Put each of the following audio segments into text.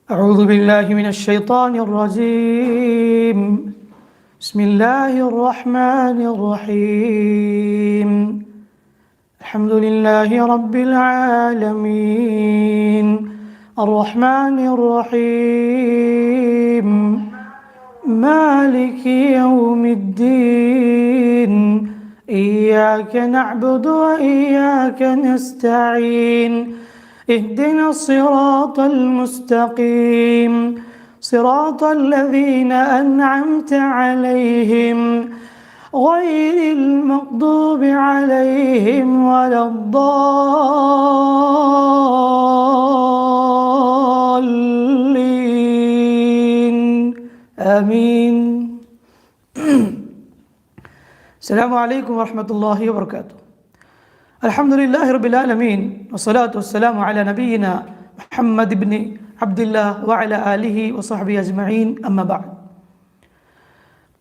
أعوذ بالله من الشيطان الرجيم. بسم الله الرحمن الرحيم. الحمد لله رب العالمين الرحمن الرحيم مالك يوم الدين إياك نعبد وإياك نستعين اهدنا الصراط المستقيم صراط الذين أنعمت عليهم غير المغضوب عليهم ولا الضالين آمين. السلام عليكم ورحمة الله وبركاته. الحمد لله رب العالمين والصلاة والسلام على نبينا محمد بن عبد الله وعلى آله وصحبه أجمعين أما بعد.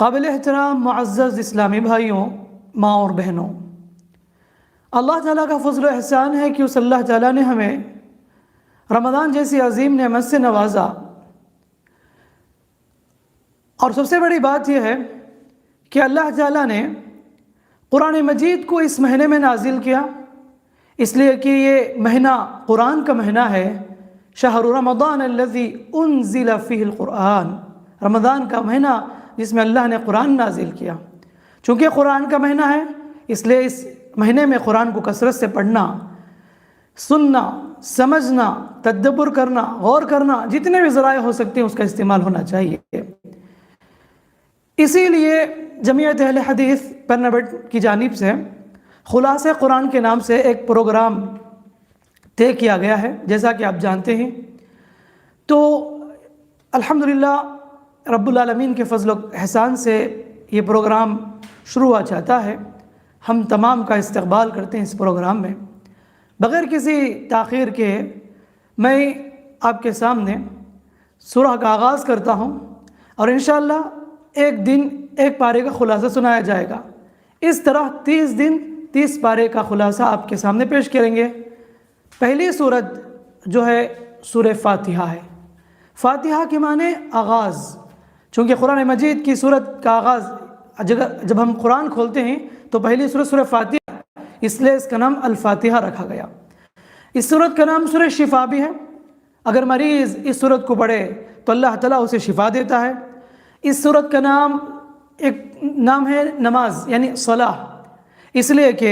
قابل احترام معزز اسلامی بھائیوں، ماں اور بہنوں، اللہ تعالیٰ کا فضل و احسان ہے کہ اس اللہ تعالیٰ نے ہمیں رمضان جیسی عظیم نعمت سے نوازا، اور سب سے بڑی بات یہ ہے کہ اللہ تعالیٰ نے قرآن مجید کو اس مہینے میں نازل کیا، اس لیے کہ یہ مہینہ قرآن کا مہینہ ہے. شہر رمضان الذی انزل فیہ القرآن، رمضان کا مہینہ جس میں اللہ نے قرآن نازل کیا. چونکہ قرآن کا مہینہ ہے، اس لیے اس مہینے میں قرآن کو کثرت سے پڑھنا، سننا، سمجھنا، تدبر کرنا، غور کرنا، جتنے بھی ذرائع ہو سکتے ہیں اس کا استعمال ہونا چاہیے. اسی لیے جمعیت اہل حدیث پرنبٹ کی جانب سے خلاصہ قرآن کے نام سے ایک پروگرام طے کیا گیا ہے، جیسا کہ آپ جانتے ہیں. تو الحمدللہ رب العالمین کے فضل و احسان سے یہ پروگرام شروع ہوا چاہتا ہے. ہم تمام کا استقبال کرتے ہیں اس پروگرام میں. بغیر کسی تاخیر کے میں آپ کے سامنے سورہ کا آغاز کرتا ہوں، اور انشاءاللہ ایک دن ایک پارے کا خلاصہ سنایا جائے گا. اس طرح 30 دن 30 پارے کا خلاصہ آپ کے سامنے پیش کریں گے. پہلی سورت جو ہے سورہ فاتحہ ہے. فاتحہ کے معنی آغاز، چونکہ قرآن مجید کی سورت کا آغاز جب ہم قرآن کھولتے ہیں تو پہلی سورت سورہ فاتحہ، اس لیے اس کا نام الفاتحہ رکھا گیا. اس سورت کا نام سورہ شفا بھی ہے. اگر مریض اس سورت کو پڑھے تو اللہ تعالیٰ اسے شفا دیتا ہے. اس سورت کا ایک نام ہے نماز، یعنی صلاح، اس لیے کہ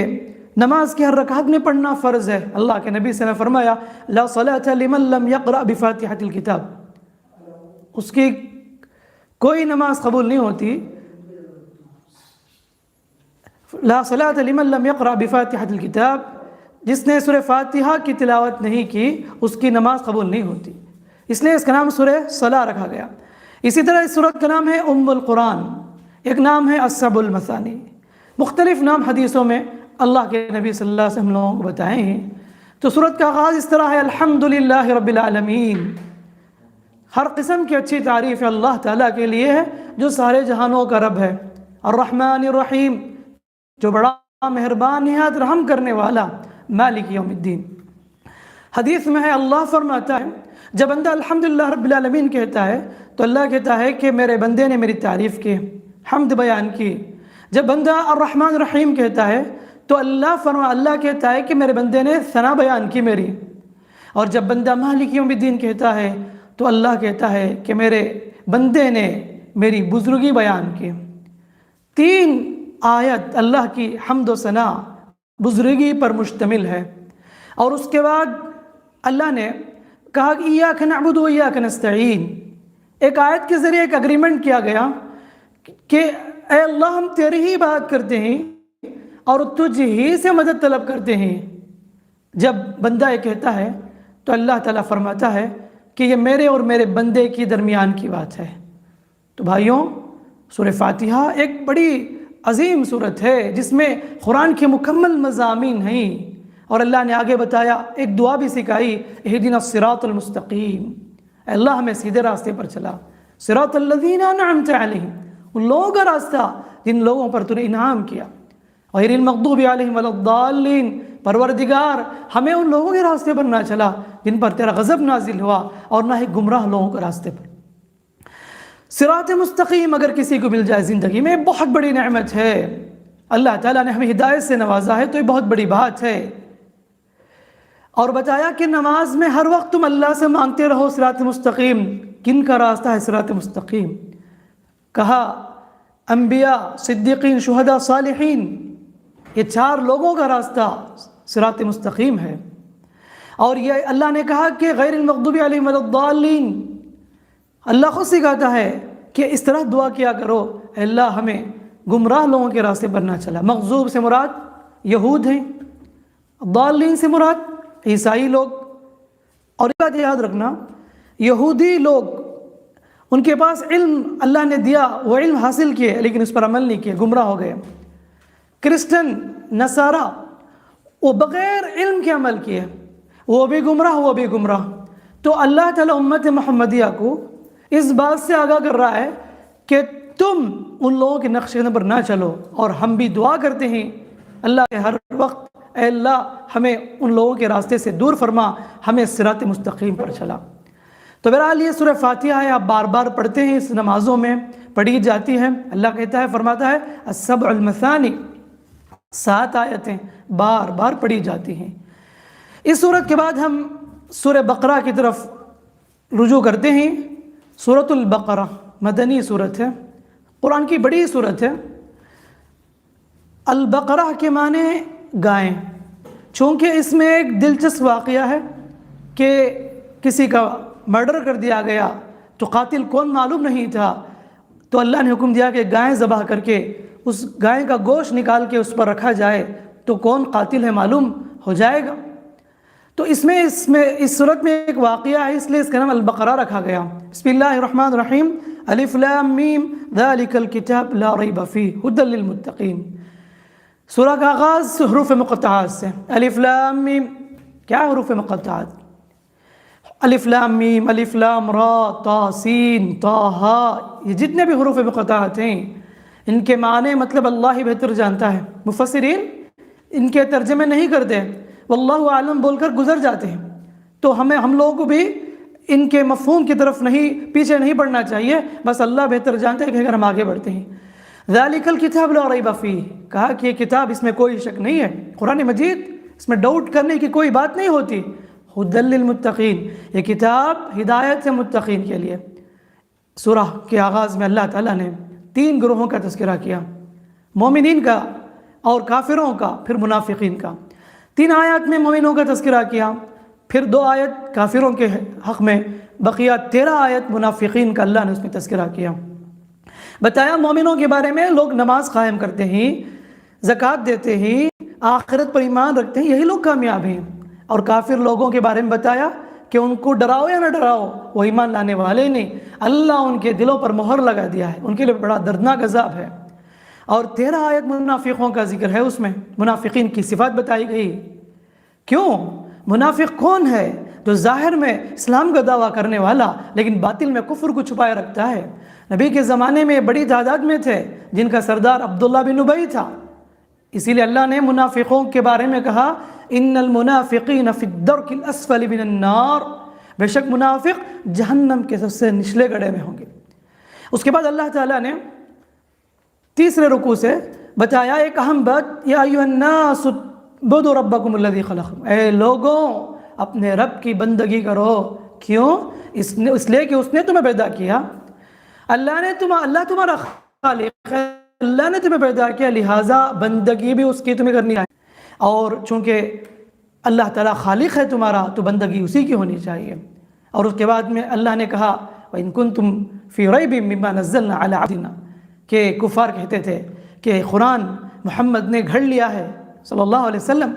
نماز کی ہر رکعت میں پڑھنا فرض ہے. اللہ کے نبی صلی اللہ علیہ وسلم نے فرمایا لا صلاۃ لمن لم یقرأ بفاتحۃ الکتاب، اس کی کوئی نماز قبول نہیں ہوتی. لا صلاۃ لمن لم یقرأ بفاتحۃ الکتاب، جس نے سورہ فاتحہ کی تلاوت نہیں کی اس کی نماز قبول نہیں ہوتی. اس لیے اس کا نام سورہ صلاح رکھا گیا. اسی طرح اس سورت کا نام ہے ام القرآن، ایک نام ہے السبع المثانی. مختلف نام حدیثوں میں اللہ کے نبی صلی اللہ علیہ وسلم ہم لوگوں کو بتائے ہیں. تو سورت کا آغاز اس طرح ہے الحمدللہ رب العالمین. ہر قسم کی اچھی تعریف اللہ تعالیٰ کے لیے ہے جو سارے جہانوں کا رب ہے. الرحمن الرحیم، جو بڑا مہربان نہایت رحم کرنے والا. مالک یوم الدین. حدیث میں ہے اللہ فرماتا ہے جب بندہ الحمدللہ رب العالمین کہتا ہے تو اللہ کہتا ہے کہ میرے بندے نے میری تعریف کی، حمد بیان کی. جب بندہ الرحمن الرحیم کہتا ہے تو اللہ کہتا ہے کہ میرے بندے نے ثنا بیان کی میری. اور جب بندہ مالک یوم الدین کہتا ہے تو اللہ کہتا ہے کہ میرے بندے نے میری بزرگی بیان کی. 3 آیت اللہ کی حمد و ثنا بزرگی پر مشتمل ہے. اور اس کے بعد اللہ نے کہا کہ ایاک نعبد و ایاک نستعین. ایک آیت کے ذریعے ایک اگریمنٹ کیا گیا کہ اے اللہ ہم تیری ہی بات کرتے ہیں اور تجھ ہی سے مدد طلب کرتے ہیں. جب بندہ یہ کہتا ہے تو اللہ تعالیٰ فرماتا ہے کہ یہ میرے اور میرے بندے کی درمیان کی بات ہے. تو بھائیوں، سورہ فاتحہ ایک بڑی عظیم سورت ہے جس میں قرآن کے مکمل مضامین ہیں. اور اللہ نے آگے بتایا، ایک دعا بھی سکھائی، اہدنا الصراط المستقیم، اے اللہ ہمیں سیدھے راستے پر چلا. صراط الذین انعمت علیہم، ان لوگوں کا راستہ جن لوگوں پر تو نے انعام کیا. غیر المغضوب علیہم ولا الضالین، پروردگار ہمیں ان لوگوں کے راستے پر نہ چلا جن پر تیرا غضب نازل ہوا، اور نہ ہی گمراہ لوگوں کے راستے پر۔ صراط مستقیم اگر کسی کو مل جائے زندگی میں بہت بڑی نعمت ہے، اللہ تعالیٰ نے ہمیں ہدایت سے نوازا ہے تو یہ بہت بڑی بات ہے۔ اور بتایا کہ نماز میں ہر وقت تم اللہ سے مانگتے رہو صراط مستقیم۔ کن کا راستہ ہے صراط مستقیم؟ کہا انبیاء، صدیقین، شہداء، صالحین، یہ 4 لوگوں کا راستہ صراط مستقیم ہے۔ اور یہ اللہ نے کہا کہ غیر المغضوب علیہم ولا الضالین، اللہ خود سکھاتا ہے کہ اس طرح دعا کیا کرو، اے اللہ ہمیں گمراہ لوگوں کے راستے پر نہ چلا۔ مغضوب سے مراد یہود ہیں، ضالین سے مراد عیسائی لوگ۔ اور یہ بات یاد رکھنا، یہودی لوگ ان کے پاس علم اللہ نے دیا، وہ علم حاصل کیے لیکن اس پر عمل نہیں کیے، گمراہ ہو گئے۔ کرسچن، نصارہ، وہ بغیر علم کے عمل کیے، وہ بھی گمراہ، وہ بھی گمراہ۔ تو اللہ تعالیٰ امت محمدیہ کو اس بات سے آگاہ کر رہا ہے کہ تم ان لوگوں کے نقش قدم پر نہ چلو، اور ہم بھی دعا کرتے ہیں اللہ کے ہر وقت، اے اللہ ہمیں ان لوگوں کے راستے سے دور فرما، ہمیں صراط مستقیم پر چلا۔ تو بہرحال یہ سورہ فاتحہ ہے، آپ بار بار پڑھتے ہیں، اس نمازوں میں پڑھی جاتی ہے۔ اللہ کہتا ہے، فرماتا ہے السبع المثانی، 7 آیتیں بار بار پڑھی جاتی ہیں۔ اس سورت کے بعد ہم سورہ بقرہ کی طرف رجوع کرتے ہیں۔ سورۃ البقرہ مدنی سورت ہے، قرآن کی بڑی سورت ہے۔ البقرہ کے معنی گائیں، چونکہ اس میں ایک دلچسپ واقعہ ہے کہ کسی کا مرڈر کر دیا گیا تو قاتل کون معلوم نہیں تھا، تو اللہ نے حکم دیا کہ گائیں ذبح کر کے اس گائے کا گوشت نکال کے اس پر رکھا جائے تو کون قاتل ہے معلوم ہو جائے گا۔ تو اس صورت میں ایک واقعہ ہے، اس لیے اس کا نام البقرہ رکھا گیا۔ بسم اللہ الرحمن الرحیم، الف لام میم ذالک الکتاب لا ریب فیہ ھدی للمتقین۔ سورہ کا آغاز حروف مقطعات سے، الف لام میم۔ کیا حروف مقطعات؟ الف لام میم، الف لام را، تا سین، تا ہا، یہ جتنے بھی حروف مقطعات ہیں ان کے معنی مطلب اللہ ہی بہتر جانتا ہے۔ مفسرین ان کے ترجمے نہیں کرتے، واللہ اعلم بول کر گزر جاتے ہیں۔ تو ہم لوگوں کو بھی ان کے مفہوم کی طرف پیچھے نہیں پڑنا چاہیے، بس اللہ بہتر جانتے ہیں کہ اگر ہم آگے بڑھتے ہیں۔ ذالک الکتاب لا ریب فیہ، کہا کہ یہ کتاب اس میں کوئی شک نہیں ہے، قرآن مجید اس میں ڈاؤٹ کرنے کی کوئی بات نہیں ہوتی۔ ھدی للمتقین، یہ کتاب ہدایت ہے متقین کے لیے۔ سورہ کے آغاز میں اللہ تعالیٰ نے 3 گروہوں کا تذکرہ کیا، مومنین کا اور کافروں کا، پھر منافقین کا۔ 3 آیات میں مومنوں کا تذکرہ کیا، پھر 2 آیت کافروں کے حق میں، بقیہ 13 آیت منافقین کا اللہ نے اس میں تذکرہ کیا۔ بتایا مومنوں کے بارے میں، لوگ نماز قائم کرتے ہیں، زکوٰۃ دیتے ہیں، آخرت پر ایمان رکھتے ہیں، یہی لوگ کامیاب ہیں۔ اور کافر لوگوں کے بارے میں بتایا کہ ان کو ڈراؤ یا نہ ڈراؤ، وہ ایمان لانے والے نہیں، اللہ ان کے دلوں پر مہر لگا دیا ہے، ان کے لیے بڑا دردناک عذاب ہے۔ اور 13 آیت منافقوں کا ذکر ہے، اس میں منافقین کی صفات بتائی گئی۔ کیوں؟ منافق کون ہے؟ جو ظاہر میں اسلام کا دعویٰ کرنے والا لیکن باطل میں کفر کو چھپائے رکھتا ہے۔ نبی کے زمانے میں بڑی تعداد میں تھے جن کا سردار عبداللہ بن ابی تھا، اسی لیے اللہ نے منافقوں کے بارے میں کہا ان المنافقین فی الدرک الاسفل من النار، بے شک منافق جہنم کے سب سے نچلے گڑھے میں ہوں گے۔ اس کے بعد اللہ تعالیٰ نے تیسرے رکوع سے بتایا ایک اہم بات، یا ایھا الناس اعبدوا ربکم الذی خلقکم، اے لوگوں اپنے رب کی بندگی کرو۔ کیوں؟ اس لیے کہ اس نے تمہیں پیدا کیا، اللہ تمہارا خالق ہے، اللہ نے تمہیں پیدا کیا، لہٰذا بندگی بھی اس کی تمہیں کرنی ہے۔ اور چونکہ اللہ تعالیٰ خالق ہے تمہارا تو بندگی اسی کی ہونی چاہیے۔ اور اس کے بعد میں اللہ نے کہا وَإِن كُنتُمْ فِي رَيْبٍ مِّمَّا نَزَّلْنَا عَلَىٰ عَبْدِنَا، کہ کفار کہتے تھے کہ قرآن محمد نے گھڑ لیا ہے، صلی اللہ علیہ وسلم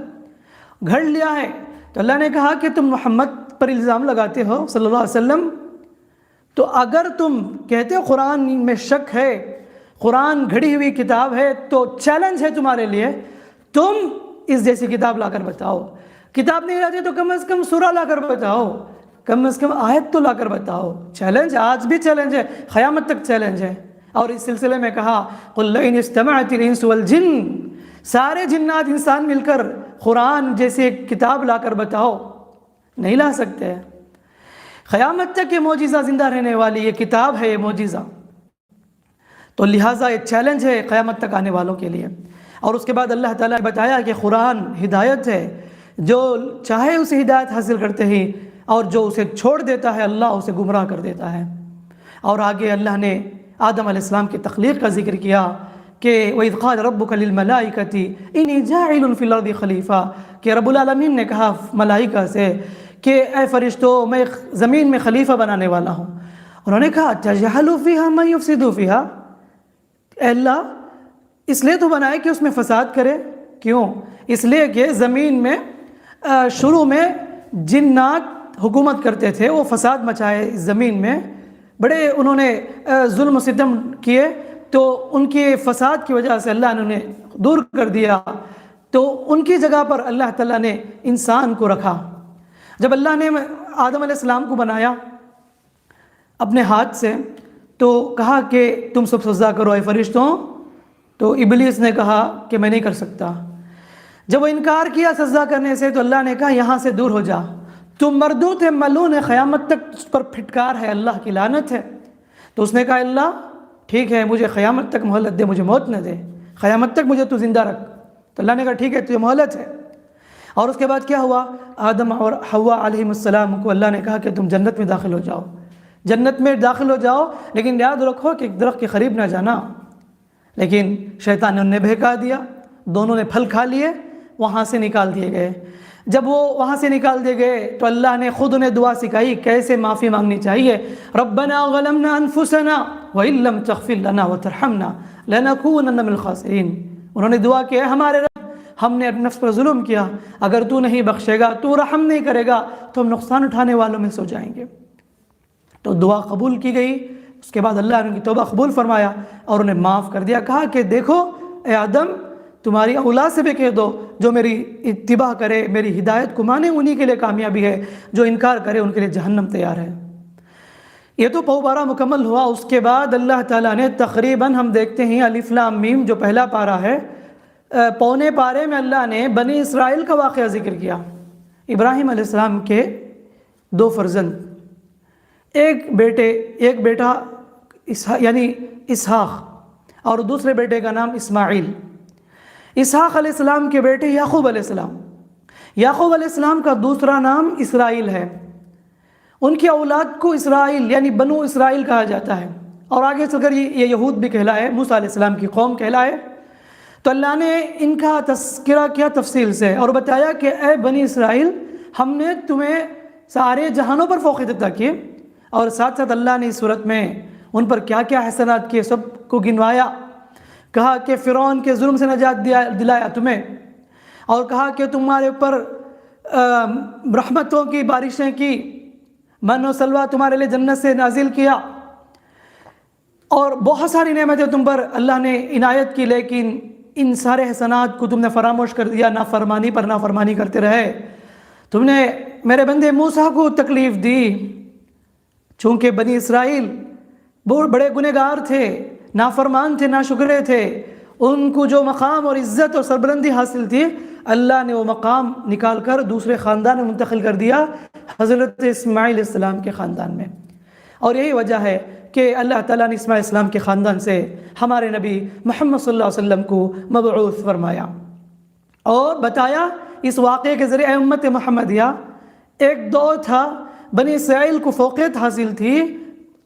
گھڑ لیا ہے۔ تو اللہ نے کہا کہ تم محمد پر الزام لگاتے ہو صلی اللہ علیہ وسلم، تو اگر تم کہتے ہو قرآن میں شک ہے، قرآن گھڑی ہوئی کتاب ہے، تو چیلنج ہے تمہارے لیے، تم اس جیسی کتاب لا کر بتاؤ۔ کتاب نہیں لاتے تو کم از کم سورہ لا کر بتاؤ، کم از کم آیت تو لا کر بتاؤ۔ چیلنج آج بھی چیلنج ہے، قیامت تک چیلنج ہے۔ اور اس سلسلے میں کہا قُلْ لَئِنِ اسْتَمَعَتِ الْإِنسُ وَالْجِنُّ، سارے جنات انسان مل کر قرآن جیسی ایک کتاب لا کر بتاؤ، نہیں لا سکتے۔ قیامت تک یہ معجزہ زندہ رہنے والی یہ کتاب ہے، یہ معجزہ، تو لہٰذا یہ چیلنج ہے قیامت تک آنے والوں کے لیے۔ اور اس کے بعد اللہ تعالیٰ نے بتایا کہ قرآن ہدایت ہے، جو چاہے اسے ہدایت حاصل کرتے ہی، اور جو اسے چھوڑ دیتا ہے اللہ اسے گمراہ کر دیتا ہے۔ اور آگے اللہ نے آدم علیہ السلام کی تخلیق کا ذکر کیا کہ وَإِذْ قَالَ رَبُّكَ لِلْمَلَائِكَةِ إِنِّي جَاعِلٌ فِي الْأَرْضِ خَلِيفَةً، کہ رب العالمین نے کہا ملائکہ سے کہ اے فرشتوں، میں زمین میں خلیفہ بنانے والا ہوں۔ انہوں نے کہا تَجْعَلُ فِيهَا مَن يُفْسِدُ فِيهَا، اے اللہ اس لیے تو بنائے کہ اس میں فساد کرے؟ کیوں؟ اس لیے کہ زمین میں شروع میں جنات حکومت کرتے تھے، وہ فساد مچائے زمین میں، بڑے انہوں نے ظلم و ستم کیے، تو ان کے فساد کی وجہ سے اللہ نے انہیں دور کر دیا، تو ان کی جگہ پر اللہ تعالیٰ نے انسان کو رکھا۔ جب اللہ نے آدم علیہ السلام کو بنایا اپنے ہاتھ سے، تو کہا کہ تم سب سجدہ کرو اے فرشتوں، تو ابلیس نے کہا کہ میں نہیں کر سکتا۔ جب وہ انکار کیا سجدہ کرنے سے، تو اللہ نے کہا یہاں سے دور ہو جا، تم مردود ہے، ملعون ہے، قیامت تک اس پر پھٹکار ہے، اللہ کی لعنت ہے۔ تو اس نے کہا اللہ ٹھیک ہے، مجھے قیامت تک مہلت دے، مجھے موت نہ دے، قیامت تک مجھے تو زندہ رکھ۔ تو اللہ نے کہا ٹھیک ہے، تجھے مہلت ہے۔ اور اس کے بعد کیا ہوا؟ آدم اور حوا علیہ السلام کو اللہ نے کہا کہ تم جنت میں داخل ہو جاؤ، جنت میں داخل ہو جاؤ، لیکن یاد رکھو کہ ایک درخت کے قریب نہ جانا۔ لیکن شیطان نے انہیں بہکا دیا، دونوں نے پھل کھا لیے، وہاں سے نکال دیے گئے۔ جب وہ وہاں سے نکال دیے گئے تو اللہ نے خود انہیں دعا سکھائی کیسے معافی مانگنی چاہیے۔ ربنا ظلمنا انفسنا وان لم تغفر لنا وترحمنا لنکونن من الخاسرین، انہوں نے دعا کی ہمارے رب، ہم نے اپنے نفس پر ظلم کیا، اگر تو نہیں بخشے گا، تو رحم نہیں کرے گا، تو ہم نقصان اٹھانے والوں میں سو جائیں گے۔ تو دعا قبول کی گئی۔ اس کے بعد اللہ نے ان کی توبہ قبول فرمایا اور انہیں معاف کر دیا۔ کہا کہ دیکھو اے آدم، تمہاری اولاد سے بھی کہہ دو جو میری اتباع کرے، میری ہدایت کو مانے، انہی کے لیے کامیابی ہے، جو انکار کرے ان کے لیے جہنم تیار ہے۔ یہ تو پارہ مکمل ہوا۔ اس کے بعد اللہ تعالیٰ نے تقریباً ہم دیکھتے ہیں الف لام میم جو پہلا پارہ ہے، پونے پارے میں اللہ نے بنی اسرائیل کا واقعہ ذکر کیا۔ ابراہیم علیہ السلام کے دو فرزند، ایک بیٹا یعنی اسحاق، اور دوسرے بیٹے کا نام اسماعیل۔ اسحاق علیہ السلام کے بیٹے یعقوب علیہ السلام، یعقوب علیہ السلام کا دوسرا نام اسرائیل ہے۔ ان کی اولاد کو اسرائیل یعنی بنو اسرائیل کہا جاتا ہے، اور آگے چل کر یہ یہود بھی کہلائے، موسیٰ علیہ السلام کی قوم کہلائے۔ تو اللہ نے ان کا تذکرہ کیا تفصیل سے، اور بتایا کہ اے بنی اسرائیل، ہم نے تمہیں سارے جہانوں پر فوقیت عطا کی، اور ساتھ ساتھ اللہ نے اس صورت میں ان پر کیا کیا احسانات کیے سب کو گنوایا۔ کہا کہ فرعون کے ظلم سے نجات دلایا تمہیں، اور کہا کہ تمہارے اوپر رحمتوں کی بارشیں کی، من و سلوہ تمہارے لیے جنت سے نازل کیا، اور بہت ساری نعمتیں تم پر اللہ نے عنایت کی، لیکن ان سارے احسانات کو تم نے فراموش کر دیا، نافرمانی پر نافرمانی کرتے رہے۔ تم نے میرے بندے موسیٰ کو تکلیف دی، چونکہ بنی اسرائیل بہت بڑے گنہگار تھے، نافرمان تھے، ناشکرے تھے، ان کو جو مقام اور عزت اور سربلندی حاصل تھی، اللہ نے وہ مقام نکال کر دوسرے خاندان میں منتقل کر دیا، حضرت اسماعیل علیہ السلام کے خاندان میں۔ اور یہی وجہ ہے کہ اللہ تعالیٰ نے اسماعیل علیہ السلام کے خاندان سے ہمارے نبی محمد صلی اللہ علیہ وسلم کو مبعوث فرمایا، اور بتایا اس واقعے کے ذریعے اے امت محمدیہ، ایک دور تھا بنی اسرائیل کو فوقیت حاصل تھی،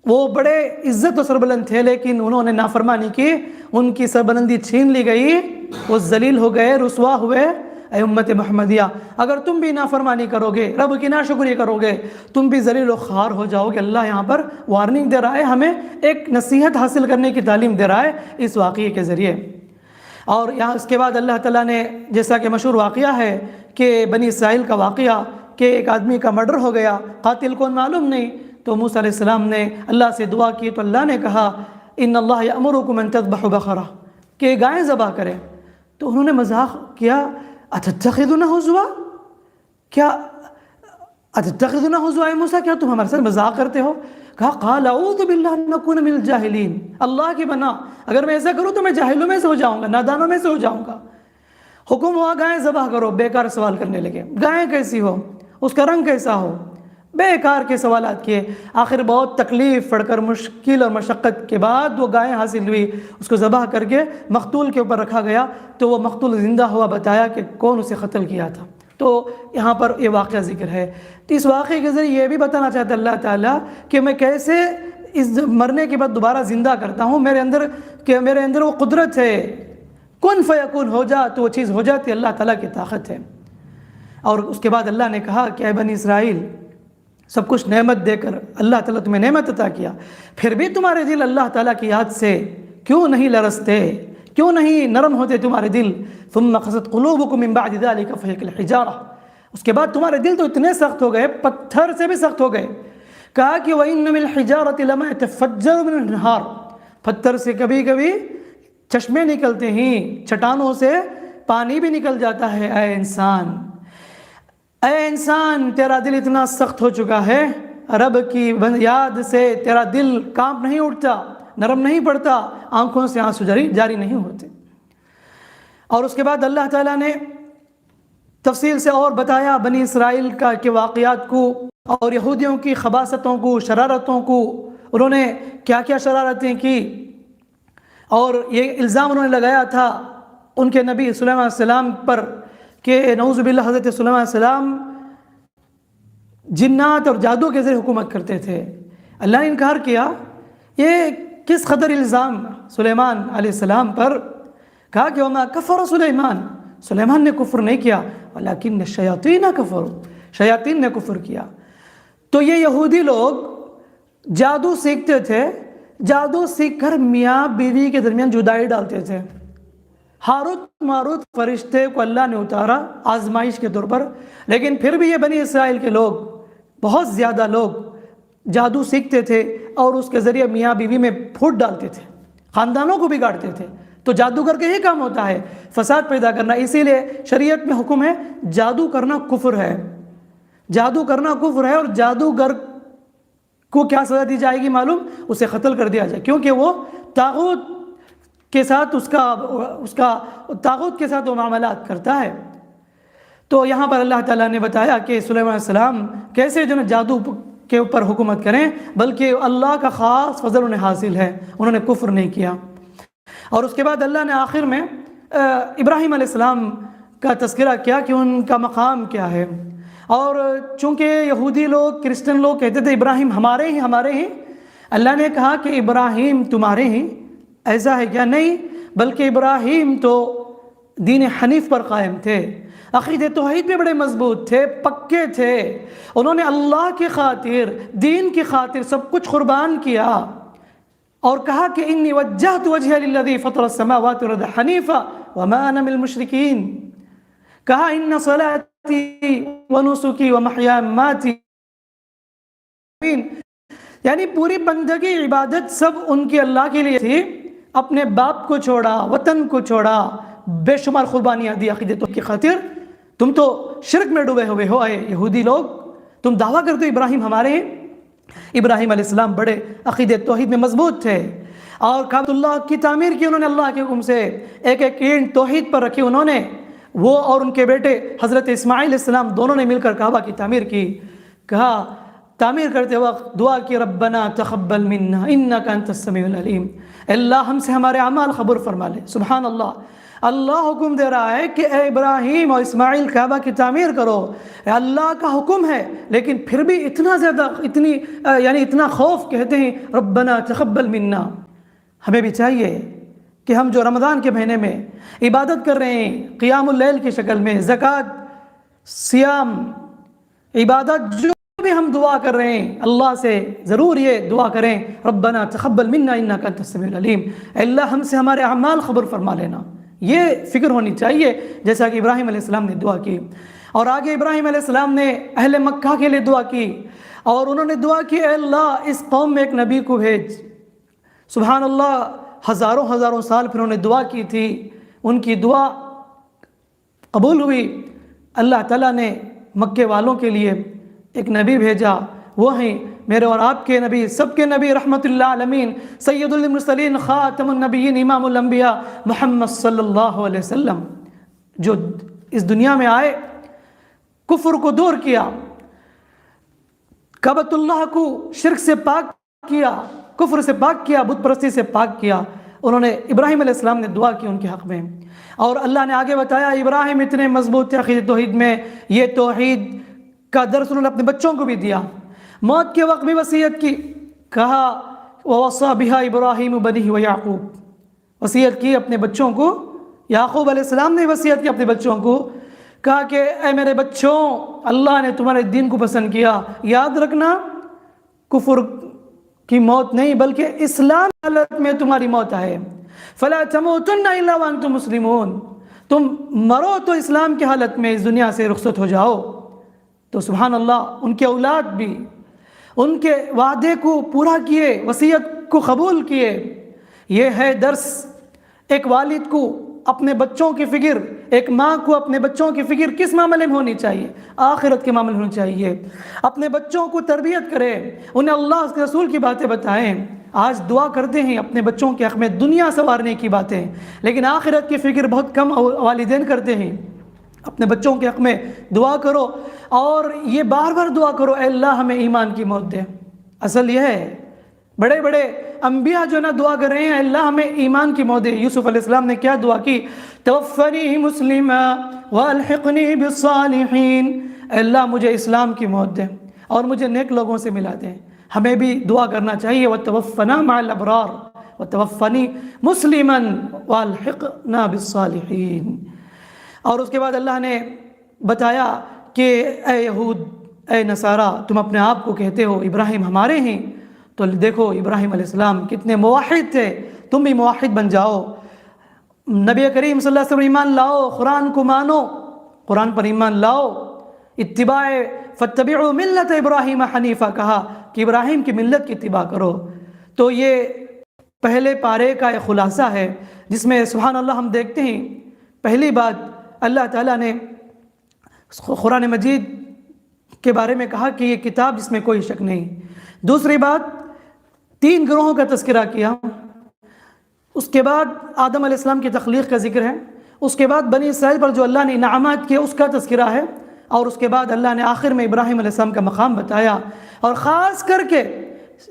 وہ بڑے عزت و سربلند تھے، لیکن انہوں نے نافرمانی کی، ان کی سربلندی چھین لی گئی، وہ ذلیل ہو گئے، رسوا ہوئے۔ اے امت محمدیہ، اگر تم بھی نافرمانی کرو گے، رب کی ناشکری کرو گے، تم بھی ذلیل و خوار ہو جاؤ گے۔ اللہ یہاں پر وارننگ دے رہا ہے، ہمیں ایک نصیحت حاصل کرنے کی تعلیم دے رہا ہے اس واقعے کے ذریعے۔ اور یہاں اس کے بعد اللہ تعالیٰ نے، جیسا کہ مشہور واقعہ ہے کہ بنی اسرائیل کا واقعہ کہ ایک آدمی کا مرڈر ہو گیا، قاتل کون معلوم نہیں، تو موسیٰ علیہ السلام نے اللہ سے دعا کی، تو اللہ نے کہا ان اللہ یأمرکم ان تذبحوا بقرہ، کہ گائے ذبح کرے۔ تو انہوں نے مذاق کیا، اتتخذونہ ہزوا، کیا اتتخذونہ ہزوا اے موسیٰ، کیا تم ہمارے ساتھ مذاق کرتے ہو؟ کہا قال اعوذ باللہ ان نکون من الجاہلین، اللہ کی بنا اگر میں ایسا کروں تو میں جاہلوں میں سے ہو جاؤں گا، نادانوں میں سے ہو جاؤں گا۔ حکم ہوا گائے ذبح کرو، بیکار سوال کرنے لگے، گائے کیسی ہو، اس کا رنگ کیسا ہو، بیکار کے سوالات کیے۔ آخر بہت تکلیف پڑ کر مشکل اور مشقت کے بعد وہ گائے حاصل ہوئی، اس کو ذبح کر کے مقتول کے اوپر رکھا گیا، تو وہ مقتول زندہ ہوا، بتایا کہ کون اسے قتل کیا تھا۔ تو یہاں پر یہ واقعہ ذکر ہے۔ تو اس واقعے کے ذریعے یہ بھی بتانا چاہتا ہے اللہ تعالیٰ کہ میں کیسے اس مرنے کے بعد دوبارہ زندہ کرتا ہوں، میرے اندر وہ قدرت ہے، کن فیکون ہو جا تو وہ چیز ہو جاتی، اللہ تعالیٰ کی طاقت ہے۔ اور اس کے بعد اللہ نے کہا کہ اے بنی اسرائیل، سب کچھ نعمت دے کر اللہ تعالیٰ تمہیں نعمت عطا کیا، پھر بھی تمہارے دل اللہ تعالیٰ کی یاد سے کیوں نہیں لرزتے، کیوں نہیں نرم ہوتے تمہارے دل؟ ثم قست قلوبکم من بعد ذلك فهي كالحجارہ، اس کے بعد تمہارے دل تو اتنے سخت ہو گئے، پتھر سے بھی سخت ہو گئے۔ کہا کہ وَإِنَّ مِنَ الْحِجَارَةِ لَمَا يَتَفَجَّرُ مِنْهُ الْأَنْهَارُ، پتھر سے کبھی کبھی چشمے نکلتے ہیں، چٹانوں سے پانی بھی نکل جاتا ہے۔ اے انسان، اے انسان، تیرا دل اتنا سخت ہو چکا ہے، رب کی یاد سے تیرا دل کانپ نہیں اٹھتا، نرم نہیں پڑتا، آنکھوں سے آنسو جاری نہیں ہوتے۔ اور اس کے بعد اللہ تعالیٰ نے تفصیل سے اور بتایا بنی اسرائیل کے واقعات کو، اور یہودیوں کی خباثتوں کو، شرارتوں کو، انہوں نے کیا کیا شرارتیں کی، اور یہ الزام انہوں نے لگایا تھا ان کے نبی سلیمان علیہ السلام پر کہ نعوذ باللہ حضرت سلیمان علیہ السلام جنات اور جادو کے ذریعے حکومت کرتے تھے۔ اللہ نے انکار کیا۔ یہ کس قدر الزام سلیمان علیہ السلام پر، کہا کہ وما کفر سلیمان نے کفر نہیں کیا، ولیکن الشیاطین کفروا، شیاطین نے کفر کیا۔ تو یہ یہودی لوگ جادو سیکھتے تھے، جادو سیکھ کر میاں بیوی کے درمیان جدائی ڈالتے تھے۔ ہاروت ماروت فرشتے کو اللہ نے اتارا آزمائش کے طور پر، لیکن پھر بھی یہ بنی اسرائیل کے لوگ، بہت زیادہ لوگ جادو سیکھتے تھے اور اس کے ذریعے میاں بیوی میں پھوٹ ڈالتے تھے، خاندانوں کو بگاڑتے تھے۔ تو جادوگر کا یہ کام ہوتا ہے، فساد پیدا کرنا۔ اسی لیے شریعت میں حکم ہے جادو کرنا کفر ہے، جادو کرنا کفر ہے، اور جادوگر کو کیا سزا دی جائے گی معلوم؟ اسے قتل کر دیا جائے، کیونکہ وہ طاغوت کے ساتھ اس کا طاغوت کے ساتھ وہ معاملات کرتا ہے۔ تو یہاں پر اللہ تعالیٰ نے بتایا کہ سلیمان علیہ السلام کیسے جو جادو کے اوپر حکومت کریں، بلکہ اللہ کا خاص فضل انہیں حاصل ہے، انہوں نے کفر نہیں کیا۔ اور اس کے بعد اللہ نے آخر میں ابراہیم علیہ السلام کا تذکرہ کیا کہ ان کا مقام کیا ہے۔ اور چونکہ یہودی لوگ، کرسچن لوگ کہتے تھے ابراہیم ہمارے ہی، اللہ نے کہا کہ ابراہیم تمہارے ہی، ایسا ہے کیا؟ نہیں، بلکہ ابراہیم تو دین حنیف پر قائم تھے، عقیدہ توحید پہ بڑے مضبوط تھے، پکے تھے، انہوں نے اللہ کی خاطر، دین کی خاطر سب کچھ قربان کیا، اور کہا کہ انی وجہت وجہی للذی فطر السماوات والارض حنیفا وما انا من المشرکین، کہا ان صلاتی ونسکی ومحیائی ومماتی، یعنی پوری بندگی عبادت سب ان کی اللہ کے لیے تھی، اپنے باپ کو چھوڑا، وطن کو چھوڑا، بے شمار قربانیاں دی عقیدت کی خاطر۔ تم تو شرک میں ڈوبے ہوئے ہو اے یہودی لوگ، تم دعویٰ کرتے ہو ابراہیم ہمارے ہیں۔ ابراہیم علیہ السلام بڑے عقیدت توحید میں مضبوط تھے، اور کعبۃ اللہ کی تعمیر کی انہوں نے اللہ کے حکم سے، ایک ایک اینٹ توحید پر رکھی انہوں نے، وہ اور ان کے بیٹے حضرت اسماعیل علیہ السلام دونوں نے مل کر کعبہ کی تعمیر کی۔ کہا تعمیر کرتے وقت دعا کی ربنا تقبل منا انک انت السمیع العلیم، اللہ ہم سے ہمارے اعمال قبول فرما لے۔ سبحان اللہ، اللہ حکم دے رہا ہے کہ اے ابراہیم اور اسماعیل کعبہ کی تعمیر کرو، اللہ کا حکم ہے، لیکن پھر بھی اتنا زیادہ اتنا خوف کہتے ہیں ربنا تقبل منا۔ ہمیں بھی چاہیے کہ ہم جو رمضان کے مہینے میں عبادت کر رہے ہیں، قیام اللیل کی شکل میں، زکوٰۃ، سیام، عبادت، جو بھی ہم دعا کر رہے ہیں، اللہ سے ضرور یہ دعا کریں ربنا تقبل منا انک انت السمیع العلیم، اللہ ہم سے ہمارے اعمال قبول فرما لینا۔ یہ فکر ہونی چاہیے، جیسا کہ ابراہیم علیہ السلام نے دعا کی۔ اور آگے ابراہیم علیہ السلام نے اہل مکہ کے لیے دعا کی، اور انہوں نے دعا کی اے اللہ اس قوم میں ایک نبی کو بھیج۔ سبحان اللہ، ہزاروں سال پھر انہوں نے دعا کی تھی، ان کی دعا قبول ہوئی۔ اللہ تعالیٰ نے مکے والوں کے لیے ایک نبی بھیجا، وہ ہیں میرے اور آپ کے نبی، سب کے نبی، رحمت اللہ عالمین، سید المرسلین، خاتم النبیین، امام الانبیاء، محمد صلی اللہ علیہ وسلم، جو اس دنیا میں آئے کفر کو دور کیا، کعبۃ اللہ کو شرک سے پاک کیا، کفر سے پاک کیا، بت پرستی سے پاک کیا، انہوں نے ابراہیم علیہ السلام نے دعا کی ان کے حق میں. اور اللہ نے آگے بتایا ابراہیم اتنے مضبوط تھے عقیدۃ توحید میں، یہ توحید کا درس انہوں نے اپنے بچوں کو بھی دیا. موت کے وقت بھی وصیت کی، کہا وَوَصَّى بِهَا إِبْرَاهِيمُ بَنِيهِ وَيَعْقُوبُ، وصیت کی اپنے بچوں کو. یعقوب علیہ السلام نے وصیت کی اپنے بچوں کو، کہا کہ اے میرے بچوں، اللہ نے تمہارے دین کو پسند کیا، یاد رکھنا کفر کی موت نہیں بلکہ اسلام حالت میں تمہاری موت آئے. فَلَا تَمُوتُنَّ إِلَّا وَأَنْتُمْ مُسْلِمُونَ، تم مرو تو اسلام کی حالت میں اس دنیا سے رخصت ہو جاؤ. تو سبحان اللہ، ان کے اولاد بھی ان کے وعدے کو پورا کیے، وصیت کو قبول کیے. یہ ہے درس ایک والد کو اپنے بچوں کی فکر، ایک ماں کو اپنے بچوں کی فکر کس معاملے میں ہونی چاہیے؟ آخرت کے معاملے میں ہونی چاہیے. اپنے بچوں کو تربیت کرے، انہیں اللہ اس کے رسول کی باتیں بتائیں. آج دعا کرتے ہیں اپنے بچوں کے حق میں دنیا سنوارنے کی باتیں، لیکن آخرت کی فکر بہت کم والدین کرتے ہیں. اپنے بچوں کے حق میں دعا کرو، اور یہ بار بار دعا کرو اے اللہ ہمیں ایمان کی موت دے. اصل یہ ہے بڑے بڑے انبیاء جو نا دعا کر رہے ہیں اللہ ہمیں ایمان کی موت دے. یوسف علیہ السلام نے کیا دعا کی؟ توفنی مسلما والحقنی بالصالحین، اے اللہ مجھے اسلام کی موت دے اور مجھے نیک لوگوں سے ملا دے. ہمیں بھی دعا کرنا چاہیے وتوفنا مع الابرار وتوفنی مسلما والحقنا بالصالحین. اور اس کے بعد اللہ نے بتایا کہ اے یہود، اے نصارہ، تم اپنے آپ کو کہتے ہو ابراہیم ہمارے ہیں، تو دیکھو ابراہیم علیہ السلام کتنے موحد تھے، تم بھی موحد بن جاؤ. نبی کریم صلی اللہ علیہ وسلم ایمان لاؤ، قرآن کو مانو، قرآن پر ایمان لاؤ. اتباع فاتبعوا ملت ابراہیم حنیفہ، کہا کہ ابراہیم کی ملت کی اتباع کرو. تو یہ پہلے پارے کا ایک خلاصہ ہے جس میں سبحان اللہ ہم دیکھتے ہیں پہلی بات اللہ تعالیٰ نے قرآن مجید کے بارے میں کہا کہ یہ کتاب جس میں کوئی شک نہیں. دوسری بات 3 گروہوں کا تذکرہ کیا. اس کے بعد آدم علیہ السلام کی تخلیق کا ذکر ہے. اس کے بعد بنی اسرائیل پر جو اللہ نے انعامات کیے اس کا تذکرہ ہے. اور اس کے بعد اللہ نے آخر میں ابراہیم علیہ السلام کا مقام بتایا. اور خاص کر کے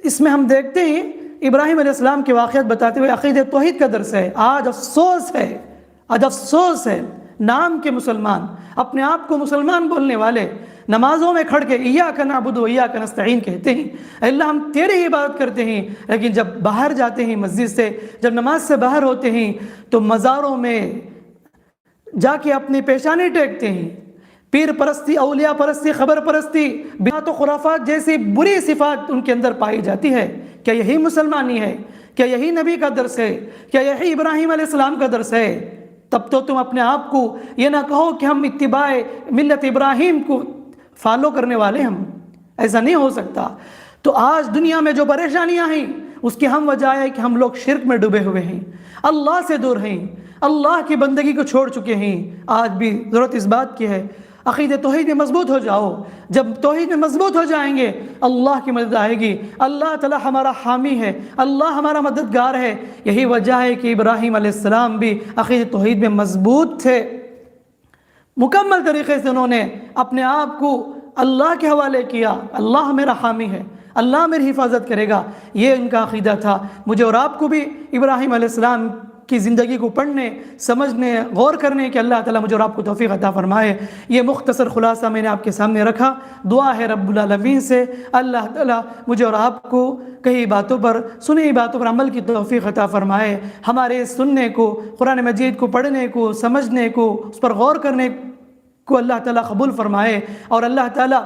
اس میں ہم دیکھتے ہیں ابراہیم علیہ السلام کے واقعات بتاتے ہوئے عقیدۃ توحید کا درس ہے. آج افسوس ہے نام کے مسلمان، اپنے آپ کو مسلمان بولنے والے، نمازوں میں کھڑ کے ایاک نعبد و ایاک نستعین کہتے ہیں، اللہ ہم تیرے ہی عبادت کرتے ہیں، لیکن جب باہر جاتے ہیں مسجد سے، جب نماز سے باہر ہوتے ہیں تو مزاروں میں جا کے اپنی پیشانی ٹیکتے ہیں. پیر پرستی، اولیاء پرستی، خبر پرستی، بدعت و خرافات جیسی بری صفات ان کے اندر پائی جاتی ہے. کیا یہی مسلمانی ہے؟ کیا یہی نبی کا درس ہے؟ کیا یہی ابراہیم علیہ السلام کا درس ہے؟ تب تو تم اپنے آپ کو یہ نہ کہو کہ ہم اتباع ملت ابراہیم کو فالو کرنے والے، ہم ایسا نہیں ہو سکتا. تو آج دنیا میں جو پریشانیاں ہیں اس کی ہم وجہ ہے کہ ہم لوگ شرک میں ڈوبے ہوئے ہیں، اللہ سے دور ہیں، اللہ کی بندگی کو چھوڑ چکے ہیں. آج بھی ضرورت اس بات کی ہے عقیدۃ توحید میں مضبوط ہو جاؤ. جب توحید میں مضبوط ہو جائیں گے اللہ کی مدد آئے گی. اللہ تعالیٰ ہمارا حامی ہے، اللہ ہمارا مددگار ہے. یہی وجہ ہے کہ ابراہیم علیہ السلام بھی عقیدۃ توحید میں مضبوط تھے. مکمل طریقے سے انہوں نے اپنے آپ کو اللہ کے حوالے کیا. اللہ میرا حامی ہے، اللہ میری حفاظت کرے گا، یہ ان کا عقیدہ تھا. مجھے اور آپ کو بھی ابراہیم علیہ السلام کی زندگی کو پڑھنے، سمجھنے، غور کرنے کہ اللہ تعالیٰ مجھے اور آپ کو توفیق عطا فرمائے. یہ مختصر خلاصہ میں نے آپ کے سامنے رکھا. دعا ہے رب العالمین سے اللہ تعالیٰ مجھے اور آپ کو کئی باتوں پر، سنی باتوں پر عمل کی توفیق عطا فرمائے. ہمارے سننے کو، قرآن مجید کو پڑھنے کو، سمجھنے کو، اس پر غور کرنے کو اللہ تعالیٰ قبول فرمائے. اور اللہ تعالیٰ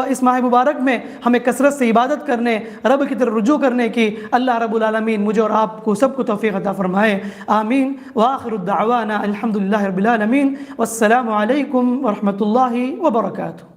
اس ماہ مبارک میں ہمیں کثرت سے عبادت کرنے، رب کی طرف رجوع کرنے کی اللہ رب العالمین مجھے اور آپ کو سب کو توفیق عطا فرمائے. آمین. وآخر الدعوانا الحمد للہ رب العالمین. والسلام علیکم ورحمۃ اللہ وبرکاتہ.